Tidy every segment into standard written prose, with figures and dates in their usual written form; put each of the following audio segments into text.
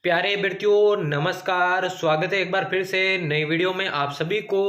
प्यारे विद्यार्थियों नमस्कार। स्वागत है एक बार फिर से नई वीडियो में आप सभी को।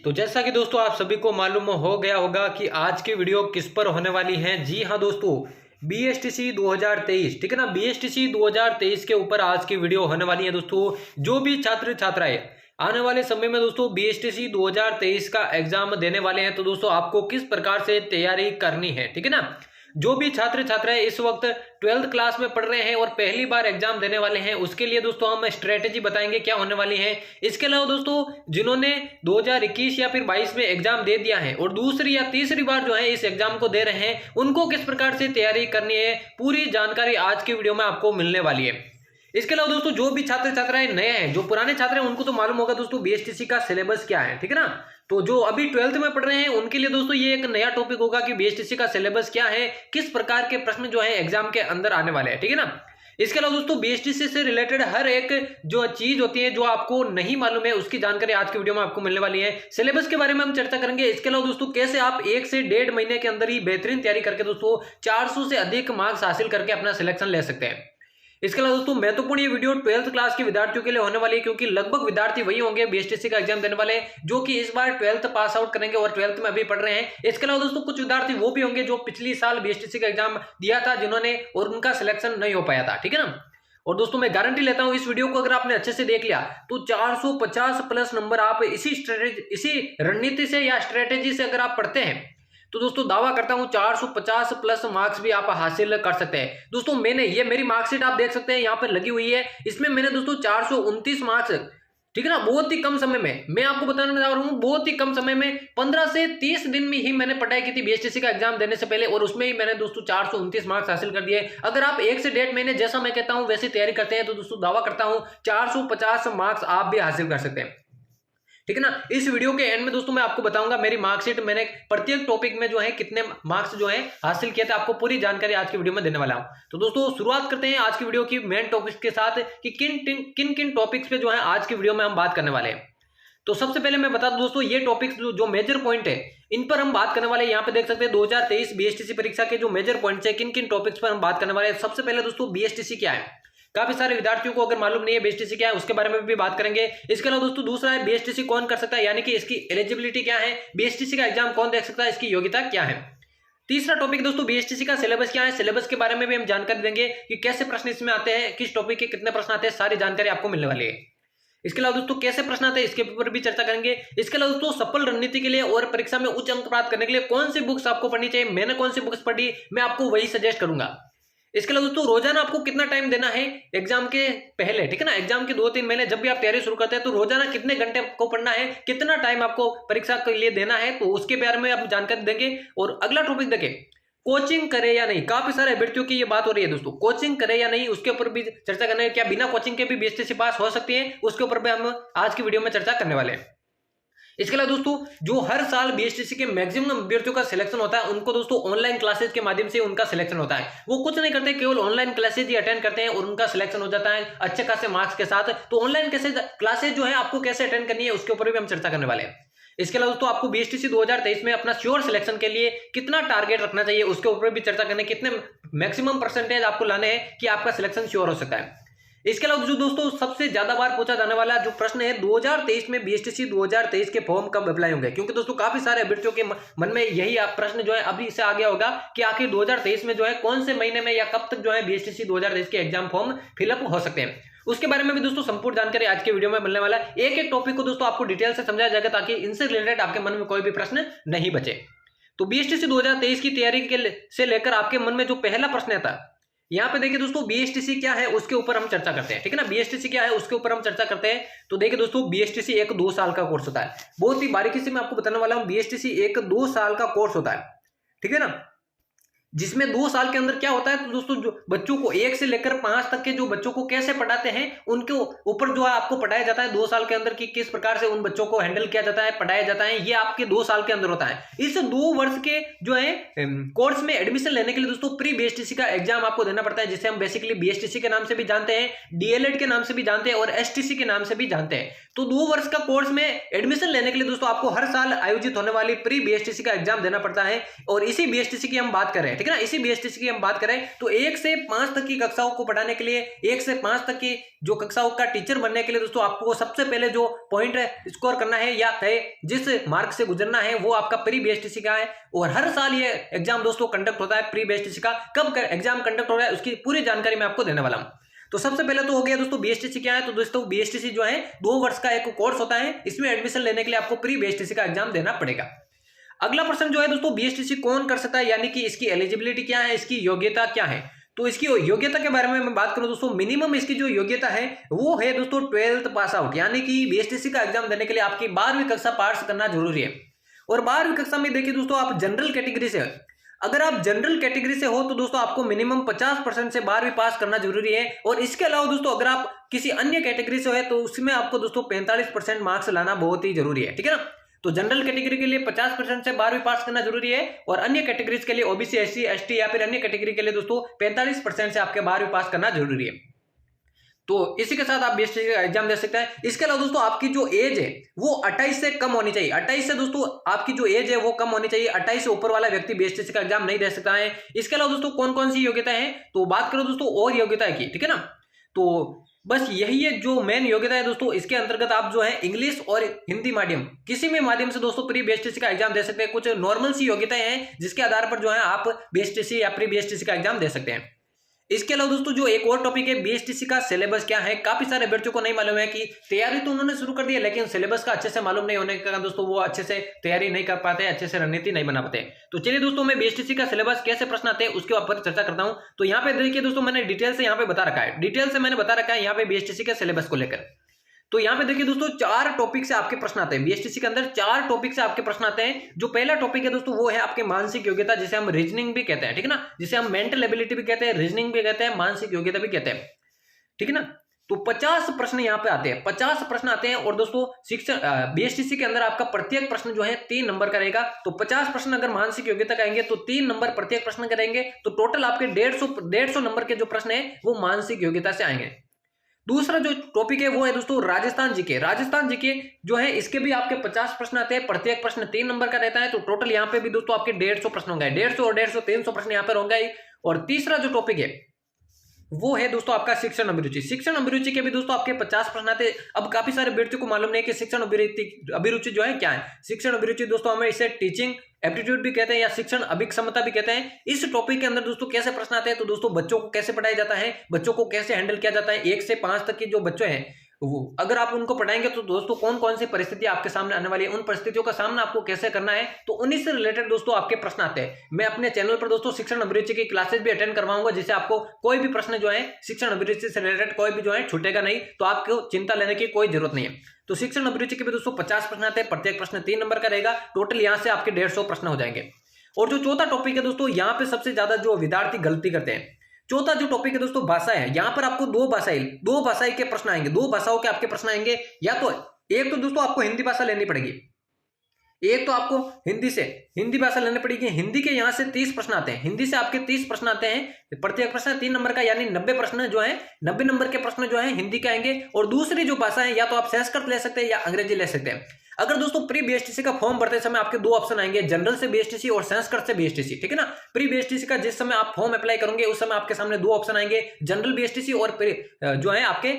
तो जैसा कि दोस्तों आप सभी को मालूम हो गया होगा कि आज की वीडियो किस पर होने वाली है। जी हाँ दोस्तों, BSTC 2023, ठीक है ना। BSTC 2023 के ऊपर आज की वीडियो होने वाली है दोस्तों। जो भी छात्र छात्राएं आने वाले समय में दोस्तों BSTC 2023 का एग्जाम देने वाले हैं, तो दोस्तों आपको किस प्रकार से तैयारी करनी है, ठीक है ना। जो भी छात्र छात्राएं इस वक्त 12th क्लास में पढ़ रहे हैं और पहली बार एग्जाम देने वाले हैं, उसके लिए दोस्तों हम स्ट्रेटेजी बताएंगे क्या होने वाली है। इसके अलावा दोस्तों जिन्होंने 2021 या फिर 22 में एग्जाम दे दिया है और दूसरी या तीसरी बार जो है इस एग्जाम को दे रहे हैं, उनको किस प्रकार से तैयारी करनी है, पूरी जानकारी आज की वीडियो में आपको मिलने वाली है। इसके अलावा दोस्तों जो भी छात्र छात्राएं नए हैं, जो पुराने छात्र हैं, उनको तो मालूम होगा दोस्तों BSTC का सिलेबस क्या है, ठीक है ना। तो जो अभी 12th में पढ़ रहे हैं उनके लिए दोस्तों ये एक नया टॉपिक होगा कि BSTC का सिलेबस क्या है, किस प्रकार के प्रश्न जो है एग्जाम के अंदर आने वाले हैं, ठीक है ना। इसके अलावा दोस्तों BSTC से रिलेटेड हर एक जो चीज होती है जो आपको नहीं मालूम है, उसकी जानकारी आज की वीडियो में आपको मिलने वाली है। सिलेबस के बारे में हम चर्चा करेंगे। इसके अलावा दोस्तों कैसे आप 1 से 1.5 महीने के अंदर ही बेहतरीन तैयारी करके दोस्तों 400 से अधिक मार्क्स हासिल करके अपना सिलेक्शन ले सकते हैं। इसके अलावा दोस्तों महत्वपूर्ण ये वीडियो 12th क्लास के विद्यार्थियों के लिए होने वाली है, क्योंकि लगभग विद्यार्थी वही होंगे BSTC का एग्जाम देने वाले जो कि इस बार 12th पास आउट करेंगे और 12th में अभी पढ़ रहे हैं। इसके अलावा दोस्तों कुछ विद्यार्थी वो भी होंगे जो पिछली साल BSTC का एग्जाम दिया था, जिन्होंने और उनका सिलेक्शन नहीं हो पाया था, ठीक है ना। और दोस्तों मैं गारंटी लेता हूं इस वीडियो को अगर आपने अच्छे से देख लिया तो 450 प्लस नंबर आप इसी रणनीति से या स्ट्रेटेजी से अगर आप पढ़ते हैं तो दोस्तों दावा करता हूं 450 प्लस मार्क्स भी आप हासिल कर सकते हैं। दोस्तों ये मेरी मार्कशीट आप देख सकते हैं यहाँ पर लगी हुई है। इसमें मैंने दोस्तों 429 मार्क्स, ठीक है ना, बहुत ही कम समय में, मैं आपको बताने जा रहा हूं बहुत ही कम समय में 15 से 30 दिन में ही मैंने पढ़ाई की थी BSTC का एग्जाम देने से पहले, और उसमें ही मैंने दोस्तों 429 मार्क्स हासिल कर दिए। अगर आप 1 से 1.5 महीने जैसा मैं कहता हूं वैसे तैयारी करते हैं तो दोस्तों दावा करता हूं 450 मार्क्स आप भी हासिल कर सकते हैं, ठीक है ना। इस वीडियो के एंड में दोस्तों मैं आपको बताऊंगा मेरी मार्कशीट, मैंने प्रत्येक टॉपिक में जो है कितने मार्क्स जो है हासिल किए थे, आपको पूरी जानकारी आज की वीडियो में देने वाला हूं। तो दोस्तों शुरुआत करते हैं आज की वीडियो की मेन टॉपिक्स के साथ कि किन किन टॉपिक्स पे जो है आज की वीडियो में हम बात करने वाले हैं। तो सबसे पहले मैं बता दूं दोस्तों ये टॉपिक्स जो मेजर पॉइंट है इन पर हम बात करने वाले हैं। यहाँ पे देख सकते हैं 2023 BSTC परीक्षा के जो मेजर पॉइंट्स है, किन किन टॉपिक्स पर हम बात करने वाले हैं। सबसे पहले दोस्तों BSTC क्या है, काफी सारे विद्यार्थियों को अगर मालूम नहीं है BSTC क्या है, उसके बारे में भी बात करेंगे। इसके अलावा दोस्तों दूसरा है BSTC कौन कर सकता है, यानी कि इसकी एलिजिबिलिटी क्या है, BSTC का एग्जाम कौन दे सकता है, इसकी योग्यता क्या है। तीसरा टॉपिक दोस्तों BSTC का सिलेबस क्या है, सिलेबस के बारे में भी हम जानकारी देंगे कि कैसे प्रश्न इसमें आते हैं, किस टॉपिक के कितने प्रश्न आते हैं, सारी जानकारी आपको मिलने वाली है। इसके अलावा दोस्तों कैसे प्रश्न आते हैं इसके ऊपर भी चर्चा करेंगे। इसके अलावा दोस्तों सफल रणनीति के लिए और परीक्षा में उच्च अंक प्राप्त करने के लिए कौन सी बुक्स आपको पढ़नी चाहिए, मैंने कौन सी बुक्स पढ़ी, मैं आपको वही सजेस्ट करूंगा। इसके अलावा दोस्तों रोजाना आपको कितना टाइम देना है एग्जाम के पहले, ठीक है ना। एग्जाम के 2-3 महीने जब भी आप तैयारी शुरू करते हैं तो रोजाना कितने घंटे को पढ़ना है, कितना टाइम आपको परीक्षा के लिए देना है, तो उसके बारे में आप जानकारी देंगे। और अगला टॉपिक देखें कोचिंग करे या नहीं, काफी सारे अभ्यर्थियों की ये बात हो रही है दोस्तों, कोचिंग करे या नहीं, उसके ऊपर भी चर्चा करना है। क्या बिना कोचिंग के भी BSTC पास हो सकती है, उसके ऊपर भी हम आज की वीडियो में चर्चा करने वाले हैं। इसके अलावा दोस्तों जो हर साल BSTC के मैक्सिमम अभ्यर्थियों का सिलेक्शन होता है, उनको दोस्तों ऑनलाइन क्लासेज के माध्यम से उनका सिलेक्शन होता है। वो कुछ नहीं करते, केवल ऑनलाइन क्लासेज ही अटेंड करते हैं और उनका सिलेक्शन हो जाता है अच्छे खासे मार्क्स के साथ। तो ऑनलाइन क्लासेज जो है आपको कैसे अटेंड करनी है उसके ऊपर भी हम चर्चा करने वाले हैं। इसके अलावा दोस्तों आपको BSTC 2023 में अपना श्योर सिलेक्शन के लिए कितना टारगेट रखना चाहिए, उसके ऊपर भी चर्चा करने, कितने मैक्सिमम परसेंटेज आपको लाने हैं कि आपका सिलेक्शन श्योर हो सकता है। इसके अलावा जो दोस्तों सबसे ज्यादा बार पूछा जाने वाला जो प्रश्न है 2023 में BSTC 2023 के फॉर्म कब अप्लाई होंगे, क्योंकि दोस्तों काफी सारे अभ्यर्थियों के मन में यही प्रश्न जो है अभी से आ गया होगा कि आखिर 2023 में जो है कौन से महीने में या कब तक जो है BSTC 2023 के एग्जाम फॉर्म फिलअप हो सकते हैं। उसके बारे में भी दोस्तों संपूर्ण जानकारी आज के वीडियो में मिलने वाला है। एक एक टॉपिक को दोस्तों आपको डिटेल से समझाया जाएगा ताकि इनसे रिलेटेड आपके मन में कोई भी प्रश्न नहीं बचे। तो BSTC 2023 की तैयारी से लेकर आपके मन में जो पहला प्रश्न आता है, यहाँ पे देखिए दोस्तों BSTC क्या है उसके ऊपर हम चर्चा करते हैं, ठीक है ना। BSTC क्या है उसके ऊपर हम चर्चा करते हैं। तो देखिए दोस्तों BSTC 1-2 साल का कोर्स होता है, बहुत ही बारीकी से मैं आपको बताने वाला हूं। BSTC 1-2 साल का कोर्स होता है, ठीक है ना, जिसमें 2 साल के अंदर क्या होता है तो दोस्तों जो बच्चों को 1 से लेकर 5 तक के जो बच्चों को कैसे पढ़ाते हैं उनके ऊपर जो है आपको पढ़ाया जाता है 2 साल के अंदर कि किस प्रकार से उन बच्चों को हैंडल किया जाता है, पढ़ाया जाता है, ये आपके 2 साल के अंदर होता है। इस 2 वर्ष के जो है कोर्स में एडमिशन लेने के लिए दोस्तों प्री BSTC का एग्जाम आपको देना पड़ता है, जिसे हम बेसिकली BSTC के नाम से भी जानते हैं, DLED के नाम से भी जानते हैं और STC के नाम से भी जानते हैं। तो 2 वर्ष का कोर्स में एडमिशन लेने के लिए दोस्तों आपको हर साल आयोजित होने वाली प्री BSTC का एग्जाम देना पड़ता है और इसी BSTC की हम बात कर रहे हैं, ठीक है ना। इसी बीएसटीसी की हम बात करें तो 1 से 5 तक की कक्षाओं को पढ़ाने के लिए, 1 से 5 तक की जो कक्षाओं का टीचर बनने के लिए दोस्तों आपको सबसे पहले जो पॉइंट स्कोर करना है या जिस मार्क से गुजरना है वो आपका प्री बीएसटीसी का है। और हर साल ये एग्जाम दोस्तों कंडक्ट होता है प्री बीएसटीसी का। कब एग्जाम कंडक्ट हो रहा है उसकी पूरी जानकारी मैं आपको देने वाला हूं। तो सबसे पहले तो हो गया दोस्तों बीएसटीसी क्या है। तो दोस्तों बीएसटीसी जो है 2 वर्ष का एक कोर्स होता है, इसमें एडमिशन लेने के लिए आपको प्री बीएसटीसी का एग्जाम देना पड़ेगा। अगला प्रश्न जो है दोस्तों बीएसटीसी कौन कर सकता है, यानी कि इसकी एलिजिबिलिटी क्या है, इसकी योग्यता क्या है। तो इसकी योग्यता के बारे में मैं बात करूं दोस्तों, मिनिमम इसकी जो योग्यता है वो है दोस्तों 12th पास आउट, यानी कि बीएसटीसी का एग्जाम देने के लिए आपकी 12वीं कक्षा पास करना जरूरी है। और 12वीं कक्षा में देखिए दोस्तों आप जनरल कैटेगरी से, अगर आप जनरल कैटेगरी से हो तो दोस्तों आपको मिनिमम 50% से 12वीं पास करना जरूरी है। और इसके अलावा दोस्तों अगर आप किसी अन्य कैटेगरी से हो तो उसमें आपको दोस्तों 45% मार्क्स लाना बहुत ही जरूरी है, ठीक है ना। तो जनरल कैटेगरी के लिए 50% से 12वीं पास करना जरूरी है और अन्य कैटेगरीज के लिए ओबीसी, एससी, एसटी या फिर अन्य कैटेगरी के लिए दोस्तों 45% से आपके 12वीं पास करना जरूरी है। तो इसी के साथ आप बीएसटीसी का एग्जाम दे सकते हैं। इसके अलावा दोस्तों आपकी जो एज है वो 28 से कम होनी चाहिए। 28 से दोस्तों आपकी जो एज है वो कम होनी चाहिए। 28 से ऊपर वाला व्यक्ति बीएसटीसी का एग्जाम नहीं दे सकता है। इसके अलावा दोस्तों कौन कौन सी योग्यता है, तो बात करो दोस्तों और योग्यता की, ठीक है ना। तो बस यही है जो मेन योग्यता है दोस्तों। इसके अंतर्गत आप जो है इंग्लिश और हिंदी माध्यम किसी भी माध्यम से दोस्तों प्री बीएसटीसी का एग्जाम दे सकते हैं। कुछ नॉर्मल सी योग्यताएं हैं जिसके आधार पर जो है आप बीएसटीसी या प्री बीएसटीसी का एग्जाम दे सकते हैं। इसके अलावा दोस्तों जो एक और टॉपिक है बीएसटीसी का सिलेबस क्या है। काफी सारे अभ्यर्थियों को नहीं मालूम है कि तैयारी तो उन्होंने शुरू कर दी है लेकिन सिलेबस का अच्छे से मालूम नहीं होने के कारण दोस्तों वो अच्छे से तैयारी नहीं कर पाते, अच्छे से रणनीति नहीं बना पाते। तो चलिए दोस्तों मैं बीएसटीसी का सिलेबस कैसे प्रश्न आते हैं उसके ऊपर चर्चा करता हूं। तो यहाँ पे देखिए दोस्तों मैंने डिटेल से यहाँ पे बता रखा है, डिटेल से मैंने बता रखा है यहाँ पे बीएसटीसी के सिलेबस को लेकर। तो यहां पे देखिए दोस्तों 4 टॉपिक से आपके प्रश्न आते हैं बीएसटीसी के अंदर, 4 टॉपिक से आपके प्रश्न आते हैं। जो पहला टॉपिक है दोस्तों वो है आपके मानसिक योग्यता, जिसे हम रीजनिंग भी कहते हैं, ठीक है ना, जिसे हम मेंटल एबिलिटी भी कहते हैं, रीजनिंग भी कहते हैं, मानसिक योग्यता भी कहते हैं, ठीक है ना। तो 50 प्रश्न यहाँ पे आते हैं, 50 प्रश्न आते हैं। और दोस्तों शिक्षण बीएसटीसी के अंदर आपका प्रत्येक प्रश्न जो है 3 नंबर का रहेगा। तो 50 प्रश्न अगर मानसिक योग्यता करेंगे तो 3 नंबर प्रत्येक प्रश्न करेंगे, तो टोटल आपके 150 नंबर के जो प्रश्न है वो मानसिक योग्यता से आएंगे। दूसरा जो टॉपिक है वो है दोस्तों राजस्थान जीके। राजस्थान जीके जो है इसके भी आपके 50 प्रश्न आते हैं, प्रत्येक प्रश्न 3 नंबर का रहता है। तो टोटल यहाँ पे भी दोस्तों आपके 150 प्रश्न होंगे, 150 और 150 300 प्रश्न यहाँ पर होंगे। और तीसरा जो टॉपिक है वो है दोस्तों आपका शिक्षण अभिरुचि। शिक्षण अभिरुचि के भी दोस्तों आपके 50 प्रश्न आते हैं। अब काफी सारे व्यक्तियों को मालूम नहीं कि शिक्षण अभिरुचि जो है क्या है। शिक्षण अभिरुचि दोस्तों हमें इसे टीचिंग एप्टीट्यूड भी कहते हैं या शिक्षण अभिक्षमता भी कहते हैं। इस टॉपिक के अंदर दोस्तों कैसे प्रश्न आते हैं, तो दोस्तों बच्चों को कैसे पढ़ाया जाता है, बच्चों को कैसे हैंडल किया जाता है, 1 से 5 तक के जो बच्चे हैं वो अगर आप उनको पढ़ाएंगे तो दोस्तों कौन कौन सी परिस्थितियां आपके सामने आने वाली है, उन परिस्थितियों का सामना आपको कैसे करना है, तो उन्हीं से रिलेटेड दोस्तों आपके प्रश्न आते हैं। मैं अपने चैनल पर दोस्तों शिक्षण अभिरुचि की क्लासेस भी अटेंड करवाऊंगा, जिससे आपको कोई भी प्रश्न जो है शिक्षण अभिरुचि से रिलेटेड कोई भी जो है छूटेगा नहीं, तो आपको चिंता लेने की कोई जरूरत नहीं है। तो शिक्षण अभिरुचि के भी दोस्तों 50 प्रश्न आते हैं, प्रत्येक प्रश्न 3 नंबर का रहेगा। टोटल यहाँ से आपके 150 प्रश्न हो जाएंगे। और जो चौथा टॉपिक है दोस्तों यहाँ पे सबसे ज्यादा जो विद्यार्थी गलती करते हैं, चौथा जो टॉपिक है दोस्तों भाषा है। यहाँ पर आपको 2 भाषाई के प्रश्न आएंगे, 2 भाषाओं के आपके प्रश्न आएंगे। या तो एक तो दोस्तों आपको हिंदी भाषा लेनी पड़ेगी, एक तो आपको हिंदी भाषा लेनी पड़ेगी। हिंदी के यहाँ से 30 प्रश्न आते हैं, हिंदी से आपके 30 प्रश्न आते हैं, प्रत्येक प्रश्न 3 नंबर का, यानी 90 प्रश्न जो है 90 नंबर के प्रश्न जो है हिंदी के आएंगे। और दूसरी जो भाषा है या तो आप संस्कृत ले सकते हैं या अंग्रेजी ले सकते हैं। अगर दोस्तों प्री बीएसटीसी का फॉर्म भरते समय आपके 2 ऑप्शन आएंगे, जनरल से बीएसटीसी और संस्कृत से बीएसटीसी, ठीक है ना। प्री बीएसटीसी का जिस समय आप फॉर्म अप्लाई करोगे उस समय आपके सामने 2 ऑप्शन आएंगे, जनरल बीएसटीसी और जो है आपके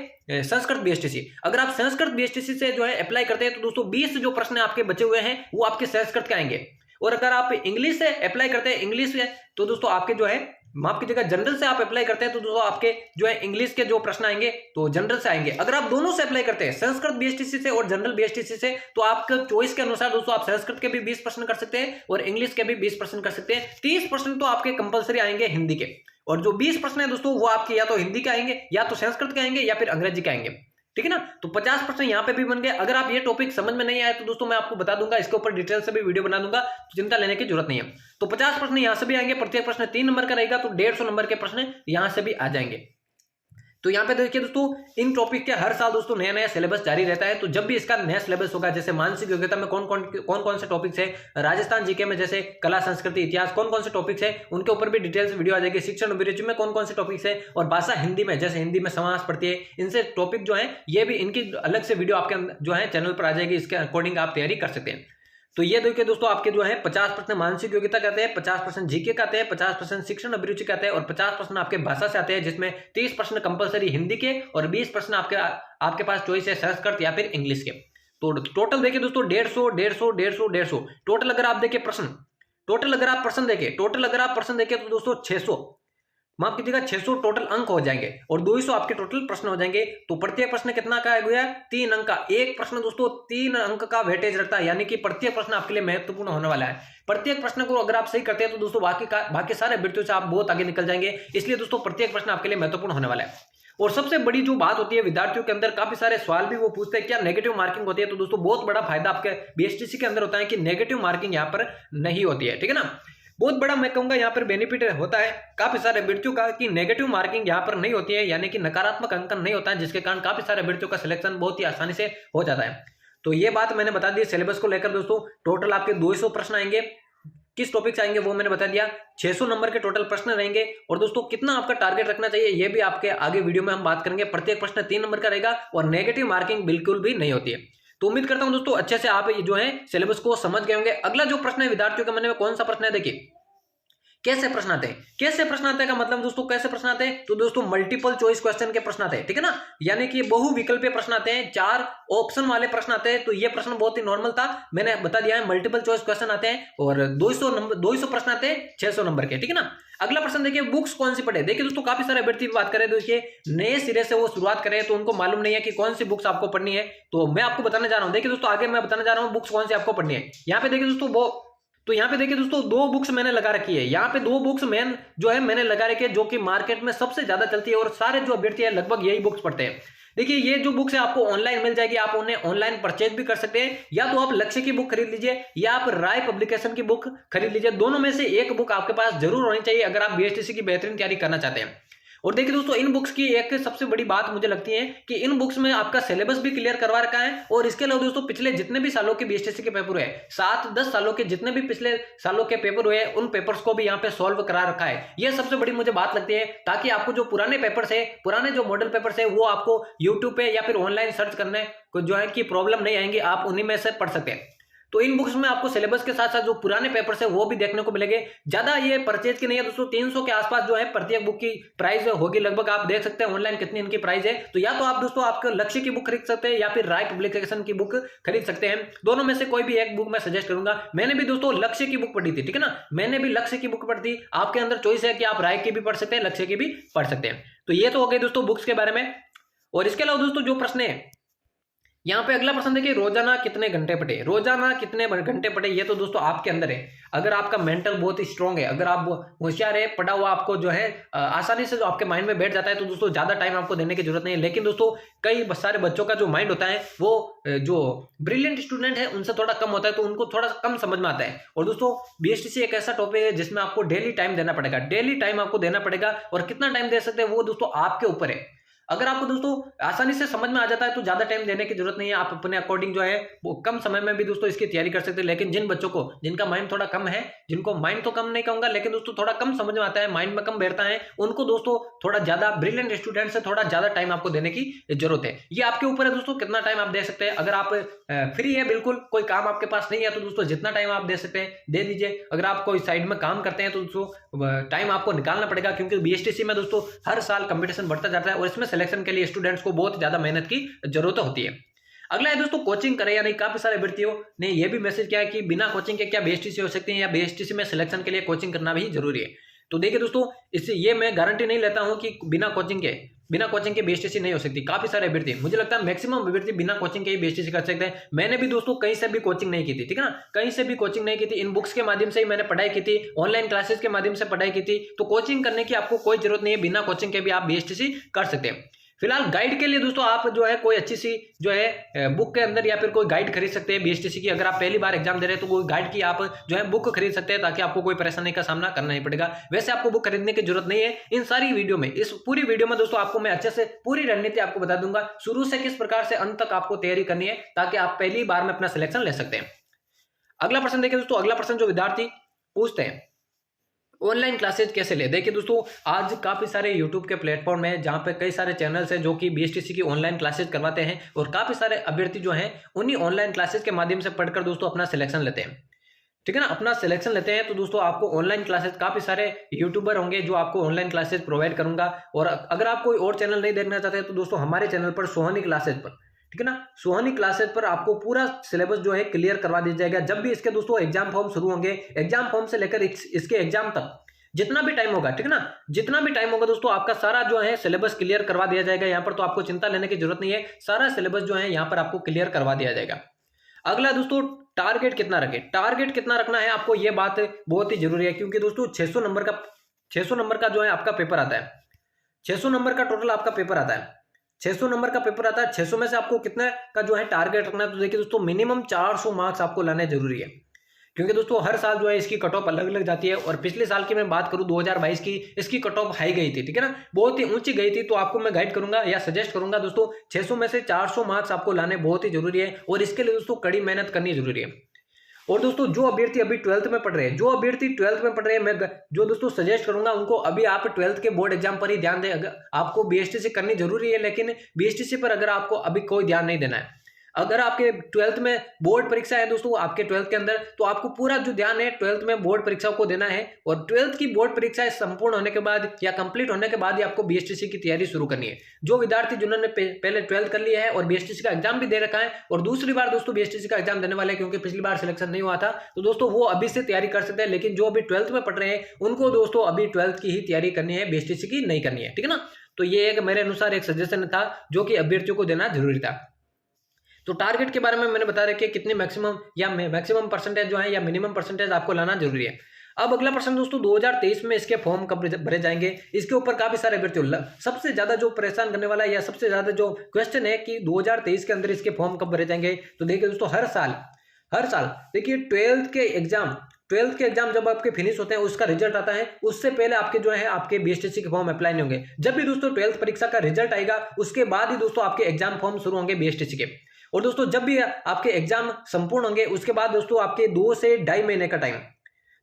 संस्कृत बीएसटीसी। अगर आप संस्कृत बीएसटीसी से जो है अप्लाई करते हैं तो दोस्तों 20 जो प्रश्न आपके बचे हुए हैं वो आपके संस्कृत के आएंगे। और अगर आप इंग्लिश से अप्लाई करते हैं, इंग्लिश से, तो दोस्तों आपके जो है माफ कीजिएगा जनरल से आप अप्लाई करते हैं तो दोस्तों आपके जो है इंग्लिश के जो प्रश्न आएंगे तो जनरल से आएंगे। अगर आप दोनों से अप्लाई करते हैं, संस्कृत बीएसटीसी से और जनरल बीएसटीसी से, तो आपके चॉइस के अनुसार दोस्तों आप संस्कृत के भी 20 प्रश्न कर सकते हैं और इंग्लिश के भी 20 प्रश्न कर सकते हैं। 30 प्रश्न तो आपके कंपलसरी आएंगे हिंदी के, और जो 20 प्रश्न है दोस्तों वो आपके या तो हिंदी के आएंगे या तो संस्कृत के आएंगे या फिर अंग्रेजी के आएंगे, ठीक है ना। तो 50 प्रश्न यहाँ पे भी बन गए। अगर आप ये टॉपिक समझ में नहीं आए तो दोस्तों मैं आपको बता दूंगा, इसके ऊपर डिटेल से भी वीडियो बना दूंगा, तो चिंता लेने की जरूरत नहीं है। तो 50 प्रश्न यहाँ से भी आएंगे, प्रत्येक प्रश्न 3 नंबर का रहेगा, तो 150 नंबर के प्रश्न यहाँ से भी आ जाएंगे। तो यहाँ पे देखिए दोस्तों इन टॉपिक के हर साल दोस्तों नया नया सिलेबस जारी रहता है। तो जब भी इसका नया सिलेबस होगा, जैसे मानसिक योग्यता में कौन कौन से टॉपिक्स है, राजस्थान जीके में जैसे कला संस्कृति इतिहास कौन कौन से टॉपिक्स है उनके ऊपर भी डिटेल्स वीडियो आ जाएगी। शिक्षण अभिरुचि में कौन कौन से टॉपिक्स है, और भाषा हिंदी में जैसे हिंदी में समास पढ़ती है, इनसे टॉपिक जो है ये भी इनकी अलग से वीडियो आपके जो है चैनल पर आ जाएगी, इसके अकॉर्डिंग आप तैयारी कर सकते हैं। तो ये देखिए दोस्तों आपके जो है 50% मानसिक योग्यता कहते हैं, 50% जीके का आते हैं, 50% शिक्षण अभिरुचि का आते हैं और 50% आपके भाषा से आते हैं, जिसमें 30% कंपलसरी हिंदी के और 20% आपके पास चॉइस है संस्कृत या फिर इंग्लिश के। तो टोटल देखिए दोस्तों 150 टोटल अगर आप देखिए प्रश्न, टोटल अगर आप प्रश्न देखें तो दोस्तों 600, माफ कीजिएगा 600 टोटल अंक हो जाएंगे और 200 आपके टोटल प्रश्न हो जाएंगे। तो प्रत्येक प्रश्न कितना का है, 3 अंक का। एक प्रश्न दोस्तों 3 अंक का वेटेज रखता है, यानी कि प्रत्येक प्रश्न आपके लिए महत्वपूर्ण होने वाला है। प्रत्येक प्रश्न को अगर आप सही करते हैं तो दोस्तों बाकी सारे अभ्यर्थियों से आप बहुत आगे निकल जाएंगे। इसलिए दोस्तों प्रत्येक प्रश्न आपके लिए महत्वपूर्ण होने वाला है। और सबसे बड़ी जो बात होती है, विद्यार्थियों के अंदर काफी सारे सवाल भी वो पूछते हैं क्या नेगेटिव मार्किंग होती है। तो दोस्तों बहुत बड़ा फायदा आपके बीएसटीसी के अंदर होता है कि नेगेटिव मार्किंग यहाँ पर नहीं होती है, ठीक है ना। बहुत बड़ा मैं कहूंगा यहाँ पर बेनिफिट होता है काफी सारे अभ्यर्थियों का कि नेगेटिव मार्किंग यहाँ पर नहीं होती है, यानी कि नकारात्मक अंकन नहीं होता है, जिसके कारण काफी सारे अभ्यर्थियों का सिलेक्शन बहुत ही आसानी से हो जाता है। तो ये बात मैंने बता दी सिलेबस को लेकर दोस्तों। टोटल आपके 200 प्रश्न आएंगे, किस टॉपिक से आएंगे वो मैंने बता दिया। 600 नंबर के टोटल प्रश्न रहेंगे और दोस्तों कितना आपका टारगेट रखना चाहिए ये भी आपके आगे वीडियो में हम बात करेंगे। प्रत्येक प्रश्न 3 नंबर का रहेगा और नेगेटिव मार्किंग बिल्कुल भी नहीं होती है। तो उम्मीद करता हूं दोस्तों अच्छे से आप जो है सिलेबस को समझ गए होंगे। अगला जो प्रश्न है विद्यार्थियों के मन में कौन सा प्रश्न है, देखिए कैसे प्रश्न आते हैं। कैसे प्रश्न आते हैं का मतलब दोस्तों कैसे प्रश्न आते हैं, तो दोस्तों मल्टीपल चॉइस क्वेश्चन के प्रश्न आते हैं, ठीक है ना, यानी कि बहुविकल्पीय प्रश्न आते हैं, 4 ऑप्शन वाले प्रश्न आते हैं। तो ये प्रश्न बहुत ही नॉर्मल था, मैंने बता दिया है। मल्टीपल चॉइस क्वेश्चन आते हैं और 200 प्रश्न आते हैं 600 नंबर के, ठीक है ना। अगला प्रश्न देखिए बुक्स कौन सी पढ़े। देखिए दोस्तों काफी सारे अभ्यर्थी बात करें तो देखिए नए सिरे से वो शुरुआत करें तो उनको मालूम नहीं है कि कौन सी बुक्स आपको पढ़नी है। तो मैं आपको बताने जा रहा हूं, देखिए दोस्तों आगे मैं बताने जा रहा हूं बुक्स कौन सी आपको पढ़नी है। यहाँ पे देखिए दोस्तों तो यहाँ पे देखिए दोस्तों 2 बुक्स मैंने लगा रखी है। यहाँ पे 2 बुक्स मैंने लगा रखी है जो कि मार्केट में सबसे ज्यादा चलती है और सारे जो अभ्यर्थी है लगभग यही बुक्स पढ़ते हैं। देखिए ये जो बुक्स है आपको ऑनलाइन मिल जाएगी, आप उन्हें ऑनलाइन परचेज भी कर सकते हैं, या तो आप लक्ष्य की बुक खरीद लीजिए या आप राय पब्लिकेशन की बुक खरीद लीजिए। दोनों में से एक बुक आपके पास जरूर होनी चाहिए अगर आप बीएसटीसी की बेहतरीन तैयारी करना चाहते हैं। और देखिए दोस्तों इन बुक्स की एक सबसे बड़ी बात मुझे लगती है कि इन बुक्स में आपका सिलेबस भी क्लियर करवा रखा है और इसके अलावा दोस्तों पिछले जितने भी सालों के बीएसटीसी के पेपर हुए 7-10 सालों के जितने भी पिछले सालों के पेपर हुए उन पेपर्स को भी यहाँ पे सॉल्व करा रखा है। यह सबसे बड़ी मुझे बात लगती है, ताकि आपको जो पुराने पेपर्स है, पुराने जो मॉडल पेपर्स है वो आपको यूट्यूब पे या फिर ऑनलाइन सर्च करने को जो है कि प्रॉब्लम नहीं आएंगी, आप उन्हीं में से पढ़ सकते हैं। तो इन बुक्स में आपको सिलेबस के साथ साथ जो पुराने पेपर्स है वो भी देखने को मिलेंगे। ज्यादा ये परचेज की नहीं है दोस्तों, 300 के आसपास जो है प्रत्येक बुक की प्राइस होगी लगभग। आप देख सकते हैं ऑनलाइन कितनी इनकी प्राइस है। तो या तो आप दोस्तों आपके लक्ष्य की बुक खरीद सकते हैं या फिर राय पब्लिकेशन की बुक खरीद सकते हैं। दोनों में से कोई भी एक बुक मैं सजेस्ट करूंगा। मैंने भी दोस्तों लक्ष्य की बुक पढ़ी थी, ठीक है ना, मैंने भी लक्ष्य की बुक पढ़ी थी। आपके अंदर चॉइस है कि आप राय की भी पढ़ सकते हैं, लक्ष्य की भी पढ़ सकते हैं। तो ये तो हो गए दोस्तों बुक्स के बारे में। और इसके अलावा दोस्तों जो प्रश्न है यहाँ पे अगला प्रश्न देखिए रोजाना कितने घंटे पढ़े। रोजाना कितने घंटे पढ़े ये तो दोस्तों आपके अंदर है। अगर आपका मेंटल बहुत ही स्ट्रांग है, अगर आप होशियार है, पढ़ा हुआ आपको जो है आसानी से जो आपके माइंड में बैठ जाता है, तो दोस्तों ज्यादा टाइम आपको देने की जरूरत नहीं है। लेकिन दोस्तों कई सारे बच्चों का जो माइंड होता है वो जो ब्रिलियंट स्टूडेंट है उनसे थोड़ा कम होता है, तो उनको थोड़ा कम समझ में आता है। और दोस्तों बीएसटीसी एक ऐसा टॉपिक है जिसमें आपको डेली टाइम देना पड़ेगा, डेली टाइम आपको देना पड़ेगा। और कितना टाइम दे सकते हैं वो दोस्तों आपके ऊपर है। अगर आपको दोस्तों आसानी से समझ में आ जाता है तो ज्यादा टाइम देने की जरूरत नहीं है, आप अपने अकॉर्डिंग जो है वो कम समय में भी दोस्तों इसकी तैयारी कर सकते हैं। लेकिन जिन बच्चों को जिनका माइंड थोड़ा कम है, जिनको माइंड तो कम नहीं कहूंगा लेकिन दोस्तों थोड़ा कम समझ में आता है, माइंड में कम बैठता है, उनको दोस्तों थोड़ा ज्यादा ब्रिलियंट स्टूडेंट से थोड़ा ज्यादा टाइम आपको देने की जरूरत है। ये आपके ऊपर है दोस्तों कितना टाइम आप दे सकते हैं। अगर आप फ्री है, बिल्कुल कोई काम आपके पास नहीं है, तो दोस्तों जितना टाइम आप दे सकते हैं दे दीजिए। अगर आप कोई साइड में काम करते हैं तो दोस्तों टाइम आपको निकालना पड़ेगा, क्योंकि बीएसटीसी में दोस्तों हर साल कंपटीशन बढ़ता जाता है और इसमें सिलेक्शन के लिए स्टूडेंट्स को बहुत ज्यादा मेहनत की जरूरत होती है। अगला है दोस्तों कोचिंग करें या नहीं। काफी सारे अभ्यर्थियों ने यह भी मैसेज किया है कि बिना कोचिंग के क्या बीएसटीसी हो सकती है या बीएसटीसी में सिलेक्शन के लिए कोचिंग करना भी जरूरी है। तो देखिए दोस्तों इससे ये मैं गारंटी नहीं लेता हूं कि बिना कोचिंग के बीएसटीसी नहीं हो सकती। काफी सारे अभ्यर्थी, मुझे लगता है मैक्सिमम अभ्यर्थी बिना कोचिंग के ही बीएसटीसी कर सकते हैं। मैंने भी दोस्तों कहीं से भी कोचिंग नहीं की थी, ठीक है ना, कहीं से भी कोचिंग नहीं की थी। इन बुक्स के माध्यम से ही मैंने पढ़ाई की थी, ऑनलाइन क्लासेस के माध्यम से पढ़ाई की थी। तो कोचिंग करने की आपको कोई जरूरत नहीं है, बिना कोचिंग के भी आप बीएसटीसी कर सकते हैं। फिलहाल गाइड के लिए दोस्तों आप जो है कोई अच्छी सी जो है बुक के अंदर या फिर कोई गाइड खरीद सकते हैं बीएसटीसी की। अगर आप पहली बार एग्जाम दे रहे हैं तो कोई गाइड की आप जो है बुक खरीद सकते हैं, ताकि आपको कोई परेशानी का सामना करना नहीं पड़ेगा। वैसे आपको बुक खरीदने की जरूरत नहीं है। इन सारी वीडियो में, इस पूरी वीडियो में दोस्तों आपको मैं अच्छे से पूरी रणनीति आपको बता दूंगा, शुरू से किस प्रकार से अंत तक आपको तैयारी करनी है, ताकि आप पहली बार में अपना सिलेक्शन ले सकते हैं। अगला प्रश्न देखिए दोस्तों, अगला प्रश्न जो विद्यार्थी पूछते हैं ऑनलाइन क्लासेज कैसे ले। देखिए दोस्तों, आज काफ़ी सारे यूट्यूब के प्लेटफॉर्म है जहाँ पे कई सारे चैनल्स हैं जो कि बीएसटीसी की ऑनलाइन क्लासेज करवाते हैं, और काफ़ी सारे अभ्यर्थी जो हैं उन्हीं ऑनलाइन क्लासेज के माध्यम से पढ़कर दोस्तों अपना सिलेक्शन लेते हैं। ठीक है ना, अपना सिलेक्शन लेते हैं। तो दोस्तों आपको ऑनलाइन क्लासेस काफ़ी सारे यूट्यूबर होंगे जो आपको ऑनलाइन क्लासेस प्रोवाइड करूंगा। और अगर आप कोई और चैनल नहीं देखना चाहते तो दोस्तों हमारे चैनल पर सोहानी क्लासेज पर, ठीक है ना, सोहानी क्लासेज पर आपको पूरा सिलेबस जो है क्लियर करवा दिया जाएगा। जब भी इसके दोस्तों एग्जाम फॉर्म शुरू होंगे, एग्जाम फॉर्म से लेकर इसके एग्जाम तक जितना भी टाइम होगा, ठीक है ना, जितना भी टाइम होगा दोस्तों आपका सारा जो है सिलेबस क्लियर करवा दिया जाएगा। यहाँ पर तो आपको चिंता लेने की जरूरत नहीं है, सारा सिलेबस जो है यहाँ पर आपको क्लियर करवा दिया जाएगा। अगला दोस्तों, टारगेट कितना रखें। टारगेट कितना रखना है आपको, ये बात बहुत ही जरूरी है, क्योंकि दोस्तों 600 नंबर का जो है आपका पेपर आता है। 600 नंबर का टोटल आपका पेपर आता है। 600 नंबर का पेपर आता है। 600 में से आपको कितना का जो है टारगेट रखना है। तो देखिए दोस्तों, मिनिमम 400 मार्क्स आपको लाने जरूरी है, क्योंकि दोस्तों हर साल जो है इसकी कट ऑफ अलग अलग जाती है। और पिछले साल की मैं बात करूं 2022 की, इसकी कट ऑफ हाई गई थी, ठीक है ना, बहुत ही ऊंची गई थी। तो आपको मैं गाइड करूंगा या सजेस्ट करूंगा दोस्तों, 600 में से 400 मार्क्स आपको लाने बहुत ही जरूरी है, और इसके लिए दोस्तों कड़ी मेहनत करनी जरूरी है। और दोस्तों जो अभ्यर्थी अभी 12th में पढ़ रहे हैं, मैं जो दोस्तों सजेस्ट करूंगा उनको, अभी आप 12th के बोर्ड एग्जाम पर ही ध्यान दें। अगर आपको बीएसटीसी करनी जरूरी है, लेकिन बीएसटीसी पर अगर आपको अभी कोई ध्यान नहीं देना है, अगर आपके 12th में बोर्ड परीक्षा है दोस्तों आपके 12th के अंदर, तो आपको पूरा जो ध्यान है 12th में बोर्ड परीक्षाओं को देना है। और 12th की बोर्ड परीक्षाएं संपूर्ण होने के बाद या कंप्लीट होने के बाद ही आपको बीएसटीसी की तैयारी शुरू करनी है। जो विद्यार्थी जिन्होंने पहले 12th कर लिया है और बीएसटीसी का एग्जाम भी दे रखा है, और दूसरी बार दोस्तों बीएसटीसी का एग्जाम देने वाले हैं क्योंकि पिछली बार सिलेक्शन नहीं हुआ था, तो दोस्तों वो अभी से तैयारी कर सकते हैं। लेकिन जो अभी 12th में पढ़ रहे हैं उनको दोस्तों अभी 12th की ही तैयारी करनी है, बीएसटीसी की नहीं करनी है, ठीक है ना। तो ये एक मेरे अनुसार एक सजेशन था जो कि अभ्यर्थियों को देना जरूरी था। तो टारगेट के बारे में मैंने बता रखा है कितने मैक्सिमम परसेंटेज जो है या मिनिमम परसेंटेज आपको लाना जरूरी है। अब अगला प्रश्न दोस्तों, 2023 में इसके फॉर्म कब भरे जाएंगे। इसके ऊपर काफी सारे अभ्यर्थी, सबसे ज्यादा जो परेशान करने वाला है या सबसे ज्यादा जो क्वेश्चन है कि 2023 के अंदर इसके फॉर्म कब भरे जाएंगे। तो देखिए दोस्तों, हर साल देखिए 12th के एग्जाम जब आपके फिनिश होते हैं, उसका रिजल्ट आता है, उससे पहले आपके जो है आपके बीएसटीसी के फॉर्म अप्लाई नहीं होंगे। जब भी दोस्तों 12th परीक्षा का रिजल्ट आएगा, उसके बाद ही दोस्तों आपके एग्जाम फॉर्म शुरू होंगे बीएसटीसी के। और दोस्तों जब भी आपके एग्जाम संपूर्ण होंगे, उसके बाद दोस्तों आपके 2 से ढाई महीने का टाइम,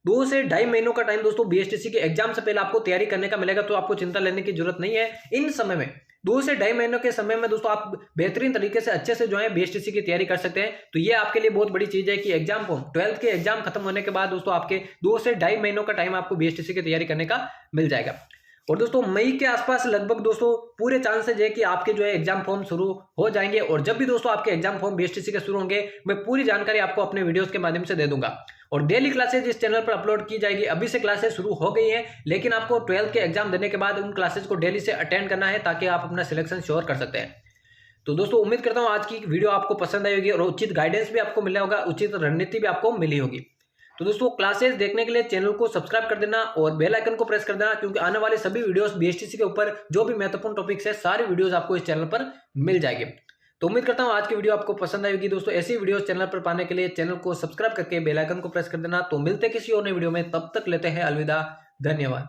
2 से ढाई महीनों का टाइम दोस्तों बीएसटीसी के एग्जाम से पहले आपको तैयारी करने का मिलेगा। तो आपको चिंता लेने की जरूरत नहीं है। इन समय में 2 से ढाई महीनों के समय में दोस्तों आप बेहतरीन तरीके से अच्छे से जो है बीएसटीसी की तैयारी कर सकते हैं। तो ये आपके लिए बहुत बड़ी चीज है कि एग्जाम फॉर्म 12th के एग्जाम खत्म होने के बाद दोस्तों आपके 2 से ढाई महीनों का टाइम आपको बीएसटीसी की तैयारी करने का मिल जाएगा। और दोस्तों मई के आसपास लगभग दोस्तों पूरे चांसेज है कि आपके जो है एग्जाम फॉर्म शुरू हो जाएंगे। और जब भी दोस्तों आपके एग्जाम फॉर्म बीएसटीसी के शुरू होंगे, मैं पूरी जानकारी आपको अपने वीडियोस के माध्यम से दे दूंगा। और डेली क्लासेज इस चैनल पर अपलोड की जाएगी। अभी से क्लासेज शुरू हो गई हैं, लेकिन आपको 12th के एग्जाम देने के बाद उन क्लासेज को डेली से अटेंड करना है, ताकि आप अपना सिलेक्शन श्योर कर सकते हैं। तो दोस्तों उम्मीद करता हूं आज की वीडियो आपको पसंद आई होगी, और उचित गाइडेंस भी आपको मिला होगा, उचित रणनीति भी आपको मिली होगी। तो दोस्तों क्लासेस देखने के लिए चैनल को सब्सक्राइब कर देना और बेल आइकन को प्रेस कर देना, क्योंकि आने वाले सभी वीडियोस बीएसटीसी के ऊपर जो भी महत्वपूर्ण टॉपिक्स है, सारी वीडियोस आपको इस चैनल पर मिल जाएगी। तो उम्मीद करता हूं आज की वीडियो आपको पसंद आएगी। दोस्तों ऐसी वीडियोस चैनल पर पाने के लिए चैनल को सब्सक्राइब करके बेल आइकन को प्रेस कर देना। तो मिलते किसी और नई वीडियो में, तब तक लेते हैं अलविदा, धन्यवाद।